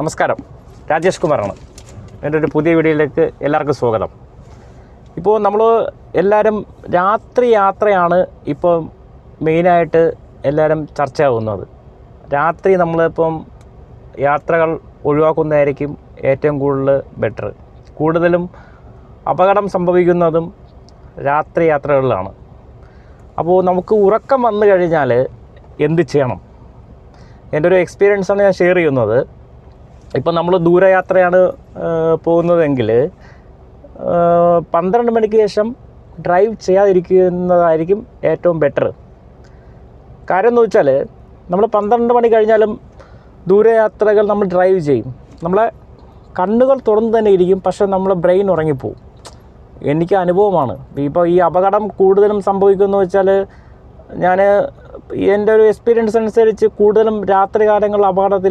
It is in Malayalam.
നമസ്കാരം, രാജേഷ് കുമാറാണ്. എൻ്റെ ഒരു പുതിയ വീഡിയോയിലേക്ക് എല്ലാവർക്കും സ്വാഗതം. ഇപ്പോൾ നമ്മൾ എല്ലാവരും രാത്രി യാത്രയാണ് ഇപ്പോൾ മെയിനായിട്ട് എല്ലാവരും ചർച്ചയാവുന്നത്. രാത്രി നമ്മളിപ്പം യാത്രകൾ ഒഴിവാക്കുന്നതായിരിക്കും ഏറ്റവും കൂടുതൽ ബെറ്റർ. കൂടുതലും അപകടം സംഭവിക്കുന്നതും രാത്രി യാത്രകളിലാണ്. അപ്പോൾ നമുക്ക് ഉറക്കം വന്നു കഴിഞ്ഞാൽ എന്ത് ചെയ്യണം? എൻ്റെ ഒരു എക്സ്പീരിയൻസാണ് ഞാൻ ഷെയർ ചെയ്യുന്നത്. ഇപ്പം നമ്മൾ ദൂരയാത്രയാണ് പോകുന്നതെങ്കിൽ 12 മണിക്ക് ശേഷം ഡ്രൈവ് ചെയ്യാതിരിക്കുന്നതായിരിക്കും ഏറ്റവും ബെറ്റർ. കാര്യം എന്ന് വെച്ചാൽ നമ്മൾ 12 മണി കഴിഞ്ഞാലും ദൂരയാത്രകൾ നമ്മൾ ഡ്രൈവ് ചെയ്യും. നമ്മളെ കണ്ണുകൾ തുറന്ന് തന്നെ ഇരിക്കും, പക്ഷേ നമ്മളെ ബ്രെയിൻ ഉറങ്ങിപ്പോവും. എനിക്ക് അനുഭവമാണ്. ഇപ്പോൾ ഈ അപകടം കൂടുതലും സംഭവിക്കുമെന്ന് വെച്ചാൽ ഞാൻ എൻ്റെ ഒരു എക്സ്പീരിയൻസ് അനുസരിച്ച് കൂടുതലും രാത്രി കാലങ്ങളിൽ അപകടത്തിലാണ്